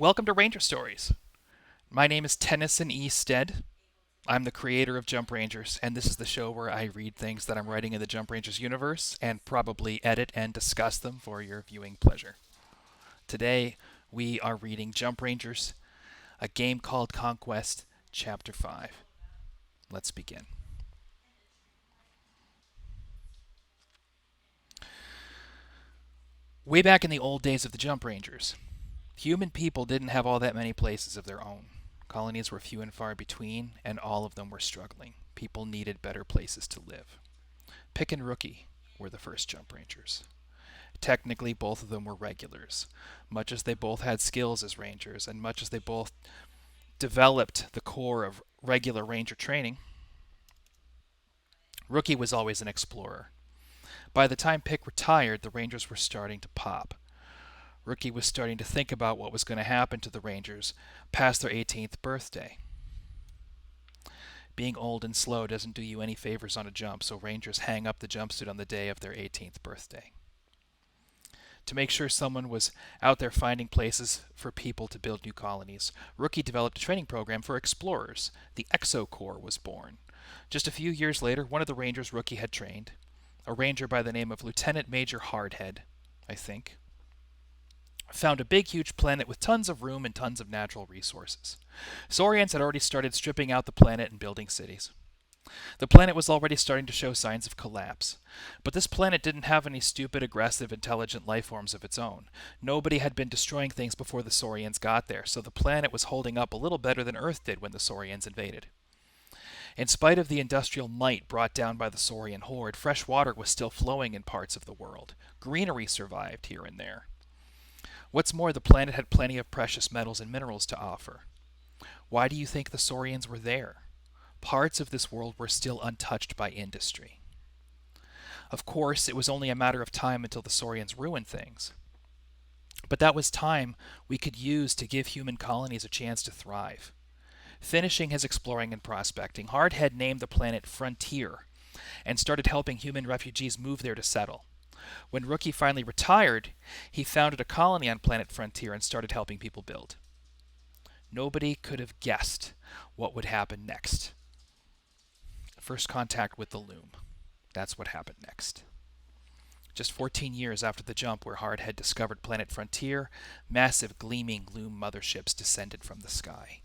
Welcome to Ranger Stories. My name is Tennyson E. Stead. I'm the creator of Jump Rangers, and this is the show where I read things that I'm writing in the Jump Rangers universe and probably edit and discuss them for your viewing pleasure. Today, we are reading Jump Rangers, a Game Called Conquest, Chapter 5. Let's begin. Way back in the old days of the Jump Rangers, human people didn't have all that many places of their own. Colonies were few and far between, and all of them were struggling. People needed better places to live. Pick and Rookie were the first Jump Rangers. Technically, both of them were regulars. Much as they both had skills as Rangers, and much as they both developed the core of regular Ranger training, Rookie was always an explorer. By the time Pick retired, the Rangers were starting to pop. Rookie was starting to think about what was going to happen to the Rangers past their 18th birthday. Being old and slow doesn't do you any favors on a jump, so Rangers hang up the jumpsuit on the day of their 18th birthday. To make sure someone was out there finding places for people to build new colonies, Rookie developed a training program for explorers. The Exo Corps was born. Just a few years later, one of the Rangers Rookie had trained, a Ranger by the name of Lieutenant Major Hardhead, I think, found a big, huge planet with tons of room and tons of natural resources. Saurians had already started stripping out the planet and building cities. The planet was already starting to show signs of collapse. But this planet didn't have any stupid, aggressive, intelligent life forms of its own. Nobody had been destroying things before the Saurians got there, so the planet was holding up a little better than Earth did when the Saurians invaded. In spite of the industrial might brought down by the Saurian horde, fresh water was still flowing in parts of the world. Greenery survived here and there. What's more, the planet had plenty of precious metals and minerals to offer. Why do you think the Saurians were there? Parts of this world were still untouched by industry. Of course, it was only a matter of time until the Saurians ruined things. But that was time we could use to give human colonies a chance to thrive. Finishing his exploring and prospecting, Hardhead named the planet Frontier and started helping human refugees move there to settle. When Rookie finally retired, he founded a colony on planet Frontier and started helping people build. Nobody could have guessed what would happen next. First contact with the Loom. That's what happened next. Just 14 years after the jump where Hardhead discovered planet Frontier, massive gleaming Loom motherships descended from the sky.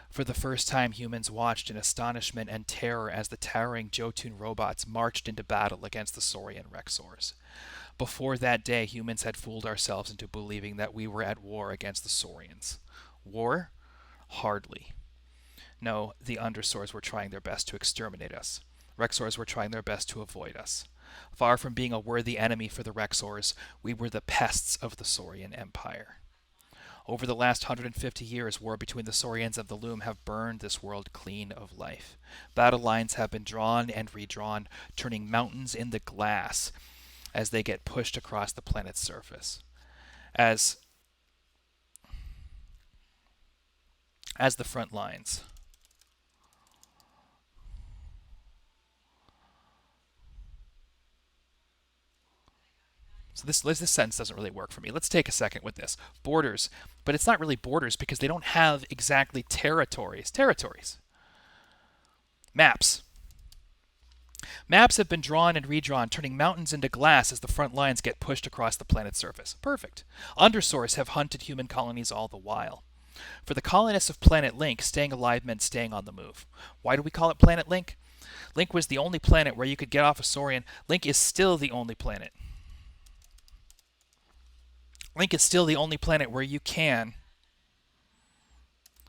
For the first time, humans watched in astonishment and terror as the towering Jotun robots marched into battle against the Saurian Rexors. Before that day, humans had fooled ourselves into believing that we were at war against the Saurians. War? Hardly. No, the Undersors were trying their best to exterminate us. Rexors were trying their best to avoid us. Far from being a worthy enemy for the Rexors, we were the pests of the Saurian Empire. Over the last 150 years, war between the Saurians and the Loom have burned this world clean of life. Battle lines have been drawn and redrawn, turning mountains into glass as they get pushed across the planet's surface. As the front lines. So this sentence doesn't really work for me. Let's take a second with this. Borders. But it's not really borders because they don't have exactly territories. Territories. Maps. Maps have been drawn and redrawn, turning mountains into glass as the front lines get pushed across the planet's surface. Perfect. Undersource have hunted human colonies all the while. For the colonists of Planet Link, staying alive meant staying on the move. Why do we call it Planet Link? Link was the only planet where you could get off a Saurian. Link is still the only planet. Link is still the only planet where you can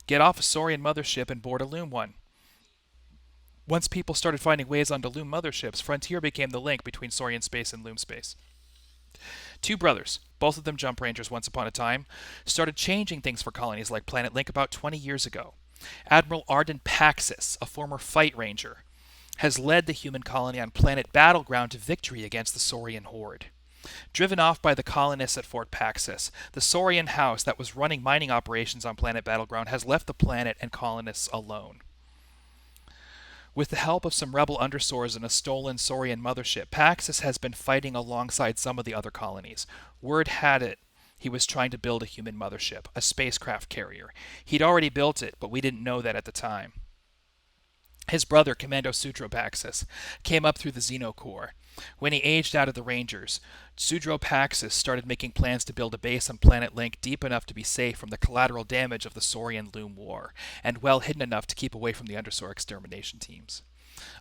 get off a Saurian mothership and board a Loom one. Once people started finding ways onto Loom motherships, Frontier became the link between Saurian space and Loom space. Two brothers, both of them Jump Rangers once upon a time, started changing things for colonies like Planet Link about 20 years ago. Admiral Arden Paxis, a former fight ranger, has led the human colony on Planet Battleground to victory against the Saurian horde. Driven off by the colonists at Fort Paxis, the Saurian house that was running mining operations on Planet Battleground has left the planet and colonists alone. With the help of some rebel undersors and a stolen Saurian mothership, Paxis has been fighting alongside some of the other colonies. Word had it He was trying to build a human mothership, a spacecraft carrier. He'd already built it, but we didn't know that at the time. His brother, Commando Sudropaxis, came up through the Xenocore. When he aged out of the Rangers, Sudropaxis started making plans to build a base on Planet Link deep enough to be safe from the collateral damage of the Saurian Loom War, and well hidden enough to keep away from the Undersaur extermination teams.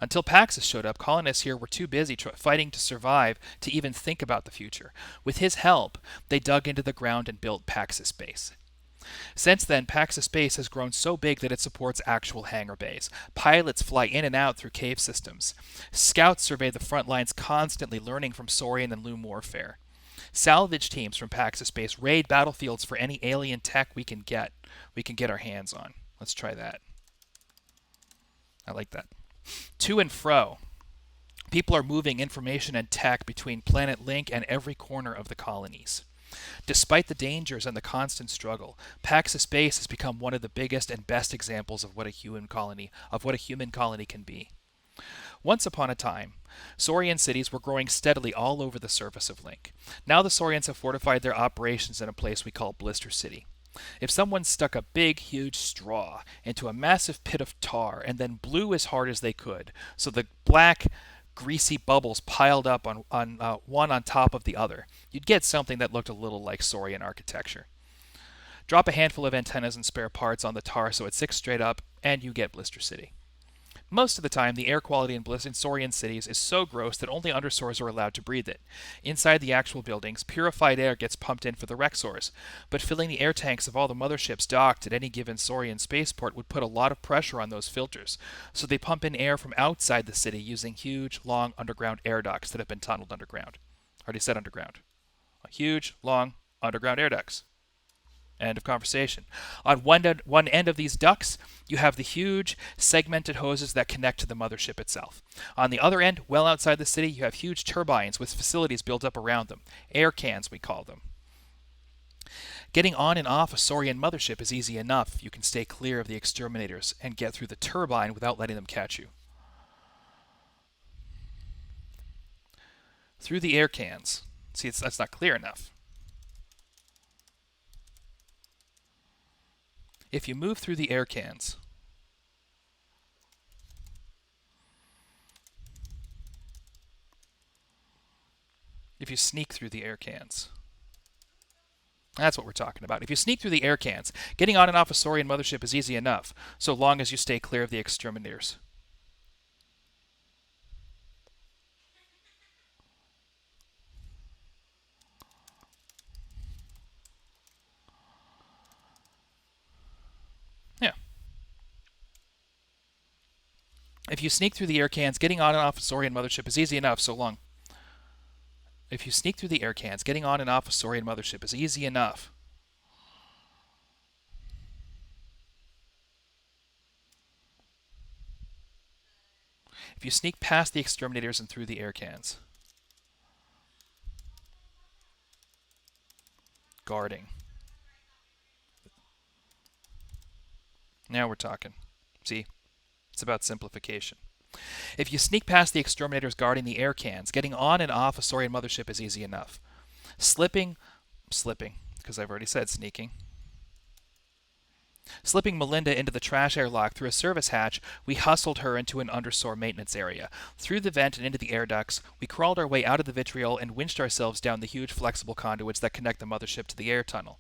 Until Paxis showed up, colonists here were too busy fighting to survive to even think about the future. With his help, they dug into the ground and built Paxis Base. Since then, Paxis Base has grown so big that it supports actual hangar bays. Pilots fly in and out through cave systems. Scouts survey the front lines constantly, learning from Saurian and Loom warfare. Salvage teams from Paxis Base raid battlefields for any alien tech we can get our hands on. Let's try that. I like that. To and fro. People are moving information and tech between Planet Link and every corner of the colonies. Despite the dangers and the constant struggle, Paxis Base has become one of the biggest and best examples of what a human colony can be. Once upon a time, Saurian cities were growing steadily all over the surface of Link. Now the Saurians have fortified their operations in a place we call Blister City. If someone stuck a big, huge straw into a massive pit of tar and then blew as hard as they could, so the black, greasy bubbles piled up on one on top of the other, you'd get something that looked a little like Saurian architecture. Drop a handful of antennas and spare parts on the tar so it sticks straight up, and you get Blister City. Most of the time, the air quality in Saurian cities is so gross that only undersaurs are allowed to breathe it. Inside the actual buildings, purified air gets pumped in for the Rexors, but filling the air tanks of all the motherships docked at any given Saurian spaceport would put a lot of pressure on those filters, so they pump in air from outside the city using huge, long underground air ducts that have been tunneled underground. Already said underground. Huge, long underground air ducts. End of conversation. On one end of these ducts, you have the huge segmented hoses that connect to the mothership itself. On the other end, well outside the city, you have huge turbines with facilities built up around them. Air cans, we call them. Getting on and off a Saurian mothership is easy enough if you can stay clear of the exterminators and get through the turbine without letting them catch you. Through the air cans. See, that's not clear enough. If you move through the air cans, if you sneak through the air cans, that's what we're talking about. If you sneak through the air cans, getting on and off a Saurian mothership is easy enough, so long as you stay clear of the exterminators. Yeah. If you sneak through the air cans, getting on and off a Saurian mothership is easy enough, so long. If you sneak through the air cans, getting on and off a Saurian mothership is easy enough. If you sneak past the exterminators and through the air cans. Guarding. Now we're talking. See? It's about simplification. If you sneak past the exterminators guarding the air cans, getting on and off a Saurian mothership is easy enough. Slipping, because I've already said sneaking. Slipping Melinda into the trash airlock through a service hatch, we hustled her into an undersaur maintenance area. Through the vent and into the air ducts, we crawled our way out of the vitriol and winched ourselves down the huge flexible conduits that connect the mothership to the air tunnel.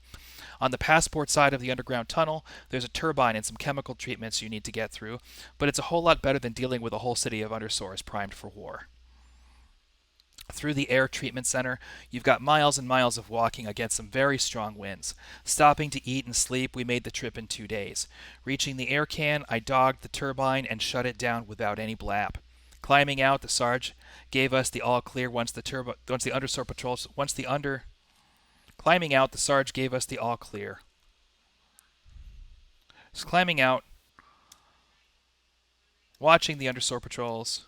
On the passport side of the underground tunnel, there's a turbine and some chemical treatments you need to get through, but it's a whole lot better than dealing with a whole city of undersaurs primed for war. Through the air treatment center, you've got miles and miles of walking against some very strong winds. Stopping to eat and sleep, we made the trip in 2 days. Reaching the air can, I dogged the turbine and shut it down without any blap. Climbing out, the Sarge gave us the all clear Climbing out, the Sarge gave us the all clear. Just climbing out, watching the undersaur patrols,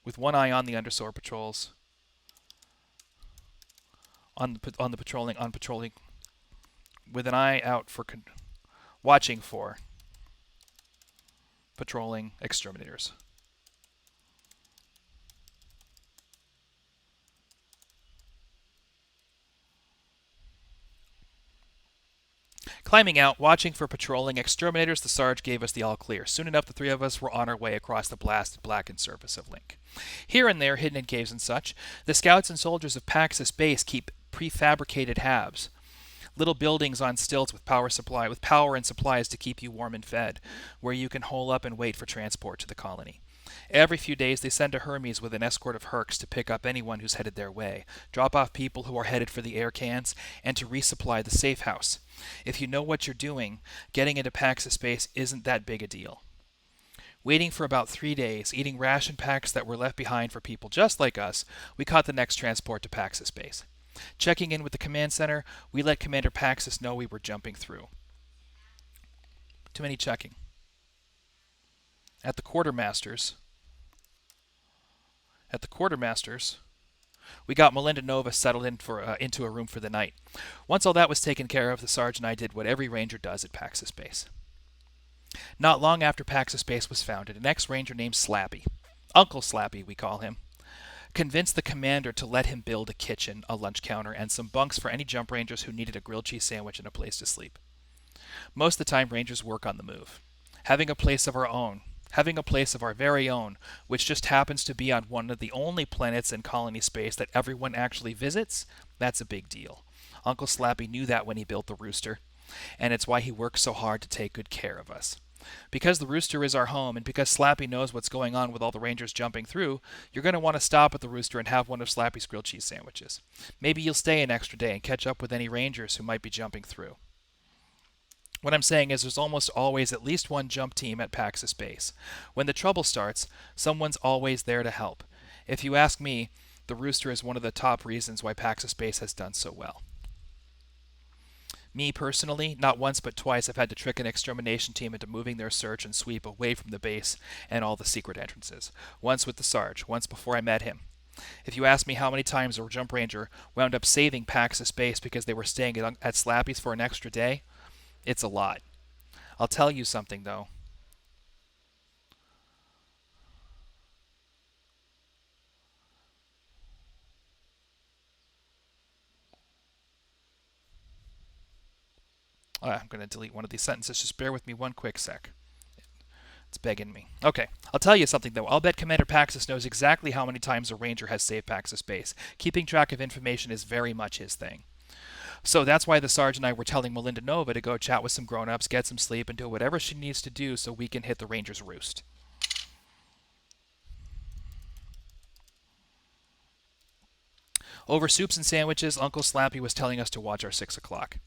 with one eye on the undersaur patrols, on patrolling, with an eye out for watching for patrolling exterminators. Climbing out, watching for patrolling exterminators, the Sarge gave us the all clear. Soon enough, the three of us were on our way across the blasted blackened surface of Link. Here and there, hidden in caves and such, the scouts and soldiers of Pax's base keep prefabricated halves. Little buildings on stilts with power and supplies to keep you warm and fed, where you can hole up and wait for transport to the colony. Every few days they send a Hermes with an escort of Hercs to pick up anyone who's headed their way, drop off people who are headed for the air cans, and to resupply the safe house. If you know what you're doing, getting into Pax's space isn't that big a deal. Waiting for about 3 days, eating ration packs that were left behind for people just like us, we caught the next transport to Pax's base. Checking in with the command center, we let Commander Paxis know we were jumping through. Too many checking. At the quartermasters, we got Melinda Nova settled into a room for the night. Once all that was taken care of, the Sarge and I did what every ranger does at Pax's base. Not long after Pax's base was founded, an ex-ranger named Slappy, Uncle Slappy we call him, convinced the commander to let him build a kitchen, a lunch counter, and some bunks for any jump rangers who needed a grilled cheese sandwich and a place to sleep. Most of the time, rangers work on the move. Having a place of our very own, which just happens to be on one of the only planets in colony space that everyone actually visits, that's a big deal. Uncle Slappy knew that when he built the rooster, and it's why he works so hard to take good care of us. Because the rooster is our home, and because Slappy knows what's going on with all the rangers jumping through, you're going to want to stop at the rooster and have one of Slappy's grilled cheese sandwiches. Maybe you'll stay an extra day and catch up with any rangers who might be jumping through. What I'm saying is there's almost always at least one jump team at Pax's base. When the trouble starts, someone's always there to help. If you ask me, the rooster is one of the top reasons why Pax's base has done so well. Me personally, not once but twice, I've had to trick an extermination team into moving their search and sweep away from the base and all the secret entrances. Once with the Sarge, once before I met him. If you ask me how many times a jump ranger wound up saving Pax's base because they were staying at Slappy's for an extra day, it's a lot. I'll tell you something, though. I'm going to delete one of these sentences. Just bear with me one quick sec. It's begging me. Okay, I'll tell you something, though. I'll bet Commander Paxis knows exactly how many times a ranger has saved Paxis base. Keeping track of information is very much his thing. So that's why the Sarge and I were telling Melinda Nova to go chat with some grown-ups, get some sleep, and do whatever she needs to do so we can hit the Ranger's roost. Over soups and sandwiches, Uncle Slappy was telling us to watch our 6 o'clock.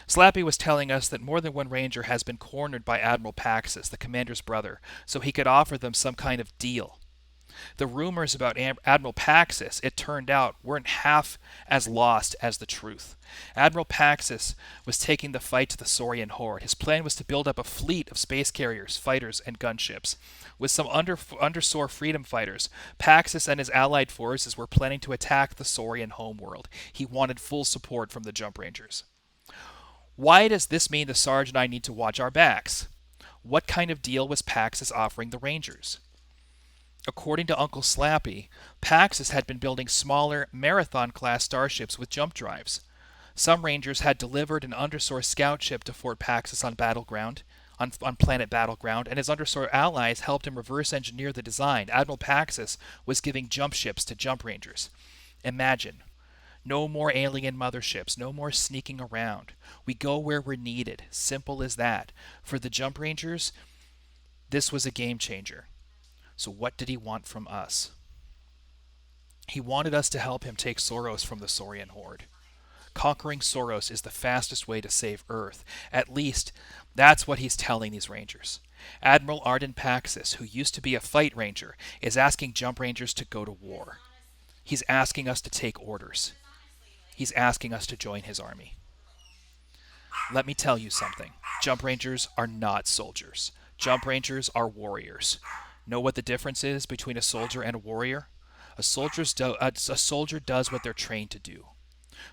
Slappy was telling us that more than one ranger has been cornered by Admiral Paxis, the commander's brother, so he could offer them some kind of deal. The rumors about Admiral Paxis, it turned out, weren't half as lost as the truth. Admiral Paxis was taking the fight to the Saurian horde. His plan was to build up a fleet of space carriers, fighters, and gunships. With some undersore freedom fighters, Paxis and his allied forces were planning to attack the Saurian homeworld. He wanted full support from the Jump Rangers. Why does this mean the Sarge and I need to watch our backs? What kind of deal was Paxis offering the Rangers? According to Uncle Slappy, Paxis had been building smaller Marathon-class starships with jump drives. Some Rangers had delivered an undersore scout ship to Fort Paxis on planet Battleground, and his undersore allies helped him reverse engineer the design. Admiral Paxis was giving jump ships to Jump Rangers. Imagine. No more alien motherships, no more sneaking around. We go where we're needed. Simple as that. For the Jump Rangers, this was a game changer. So what did he want from us? He wanted us to help him take Soros from the Saurian horde. Conquering Soros is the fastest way to save Earth. At least, that's what he's telling these Rangers. Admiral Arden Paxis, who used to be a fight ranger, is asking Jump Rangers to go to war. He's asking us to take orders. He's asking us to join his army. Let me tell you something. Jump Rangers are not soldiers. Jump Rangers are warriors. Know what the difference is between a soldier and a warrior? A soldier does what they're trained to do.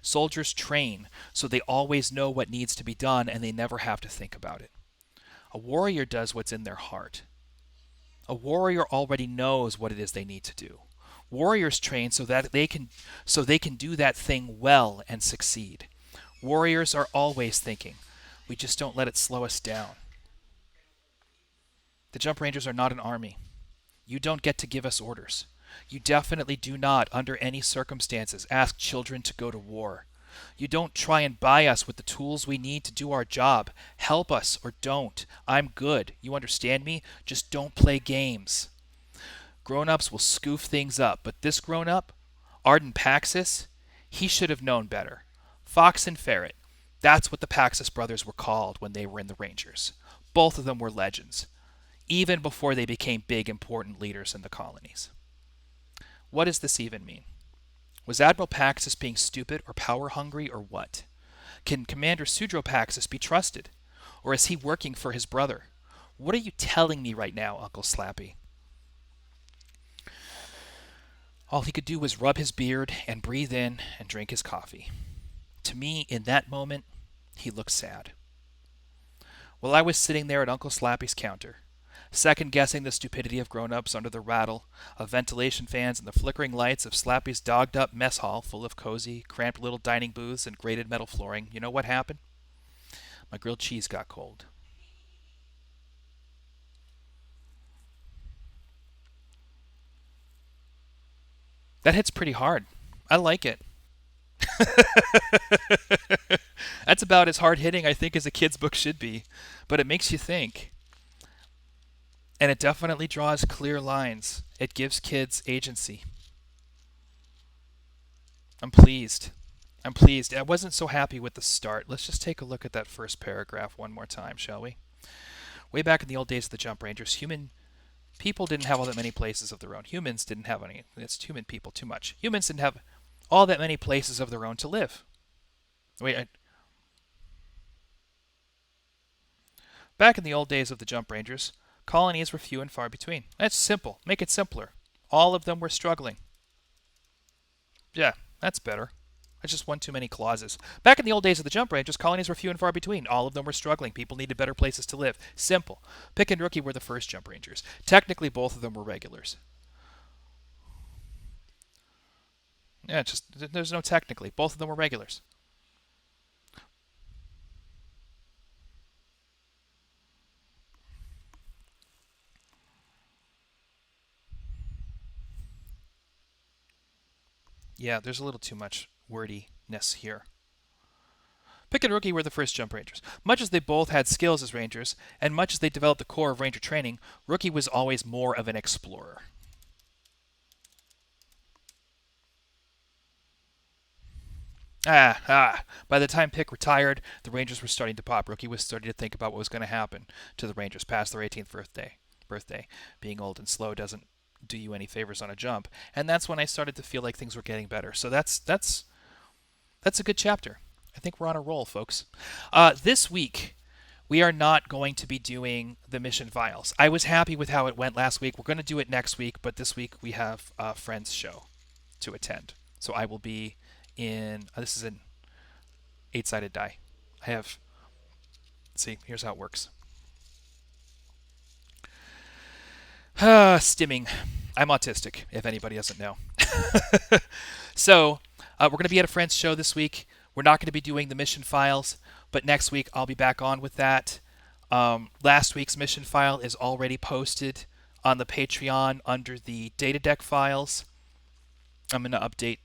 Soldiers train so they always know what needs to be done and they never have to think about it. A warrior does what's in their heart. A warrior already knows what it is they need to do. Warriors train so they can do that thing well and succeed. Warriors are always thinking, We just don't let it slow us down. The Jump Rangers are not an army. You don't get to give us orders. You definitely do not, under any circumstances, ask children to go to war. You don't try and buy us with the tools we need to do our job. Help us or don't. I'm good. You understand me? Just don't play games. Grown-ups will scoof things up, but this grown-up, Arden Paxis, he should have known better. Fox and Ferret. That's what the Paxis brothers were called when they were in the Rangers. Both of them were legends, even before they became big, important leaders in the colonies. What does this even mean? Was Admiral Paxis being stupid or power hungry or what? Can Commander Sudro Paxis be trusted? Or is he working for his brother? What are you telling me right now, Uncle Slappy? All he could do was rub his beard and breathe in and drink his coffee. To me, in that moment, he looked sad. While I was sitting there at Uncle Slappy's counter, second-guessing the stupidity of grown-ups under the rattle of ventilation fans and the flickering lights of Slappy's dogged-up mess hall full of cozy, cramped little dining booths and grated metal flooring, you know what happened? My grilled cheese got cold. That hits pretty hard. I like it. That's about as hard-hitting, I think, as a kid's book should be. But it makes you think. And it definitely draws clear lines. It gives kids agency. I'm pleased. I'm pleased. I wasn't so happy with the start. Let's just take a look at that first paragraph one more time, shall we? Way back in the old days of the Jump Rangers, human people didn't have all that many places of their own. Humans didn't have any. It's human people too much. Humans didn't have all that many places of their own to live. Wait, back in the old days of the Jump Rangers, colonies were few and far between. That's simple. Make it simpler. All of them were struggling. Yeah, that's better. That's just one too many clauses. Back in the old days of the Jump Rangers, colonies were few and far between. All of them were struggling. People needed better places to live. Simple. Pick and Rookie were the first Jump Rangers. Technically, both of them were regulars. Yeah, just there's no technically. Both of them were regulars. Yeah, there's a little too much wordiness here. Pick and Rookie were the first Jump Rangers. Much as they both had skills as Rangers, and much as they developed the core of Ranger training, Rookie was always more of an explorer. By the time Pick retired, the Rangers were starting to pop. Rookie was starting to think about what was going to happen to the Rangers past their 18th birthday. Being old and slow doesn't do you any favors on a jump. And that's when I started to feel like things were getting better. So that's a good chapter. I think we're on a roll, folks. This week, we are not going to be doing the mission files. I was happy with how it went last week. We're going to do it next week, but this week we have a friend's show to attend. So I will be in, this is an 8-sided die. I have, let's see, here's how it works. Stimming. I'm autistic, if anybody doesn't know. So, we're going to be at a friend's show this week. We're not going to be doing the mission files, but next week I'll be back on with that. Last week's mission file is already posted on the Patreon under the data deck files. I'm going to update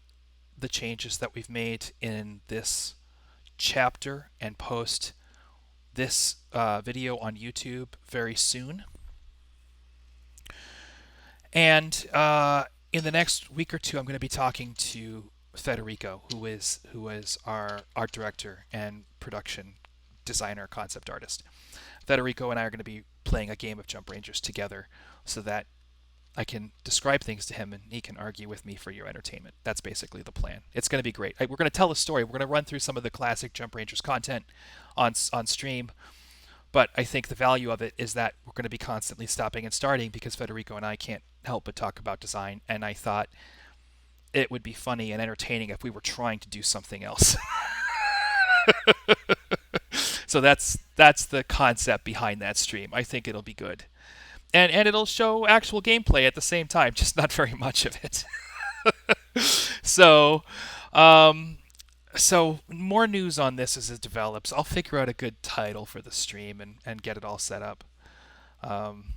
the changes that we've made in this chapter and post this video on YouTube very soon. And in the next week or two, I'm going to be talking to Federico, who is our art director and production designer, concept artist. Federico and I are going to be playing a game of Jump Rangers together so that I can describe things to him and he can argue with me for your entertainment. That's basically the plan. It's going to be great. We're going to tell a story. We're going to run through some of the classic Jump Rangers content on stream. But I think the value of it is that we're going to be constantly stopping and starting because Federico and I can't help but talk about design. And I thought it would be funny and entertaining if we were trying to do something else. So that's the concept behind that stream. I think it'll be good. And it'll show actual gameplay at the same time, just not very much of it. So, So more news on this as it develops. I'll figure out a good title for the stream and get it all set up. Um,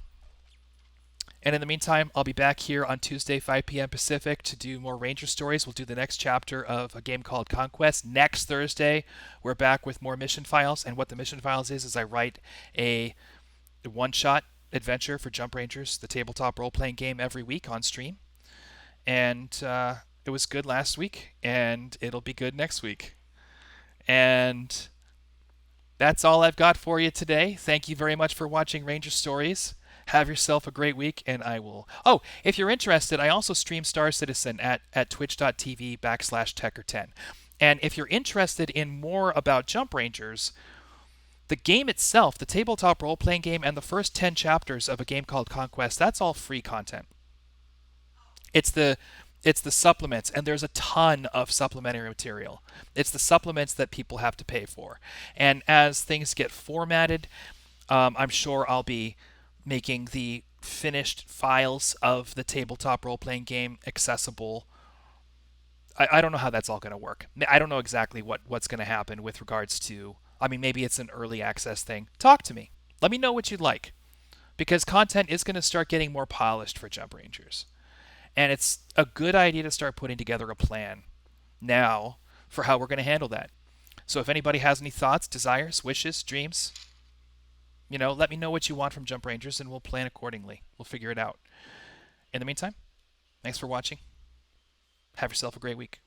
and in the meantime, I'll be back here on Tuesday, 5 p.m. Pacific, to do more Ranger stories. We'll do the next chapter of a game called Conquest. Next Thursday, we're back with more mission files. And what the mission files is I write a one-shot adventure for Jump Rangers, the tabletop role-playing game, every week on stream. And it was good last week, and it'll be good next week. And that's all I've got for you today. Thank you very much for watching Ranger Stories. Have yourself a great week, and I will. Oh, if you're interested, I also stream Star Citizen at twitch.tv/Tecker10. And if you're interested in more about Jump Rangers, the game itself, the tabletop role playing game, and the first 10 chapters of a game called Conquest, that's all free content. It's the supplements, and there's a ton of supplementary material. It's the supplements that people have to pay for. And as things get formatted, I'm sure I'll be making the finished files of the tabletop role-playing game accessible. I don't know how that's all going to work. I don't know exactly what's going to happen with regards to, I mean, maybe it's an early access thing. Talk to me. Let me know what you'd like. Because content is going to start getting more polished for Jump Rangers. And it's a good idea to start putting together a plan now for how we're going to handle that. So if anybody has any thoughts, desires, wishes, dreams, let me know what you want from Jump Rangers, and we'll plan accordingly. We'll figure it out. In the meantime, thanks for watching. Have yourself a great week.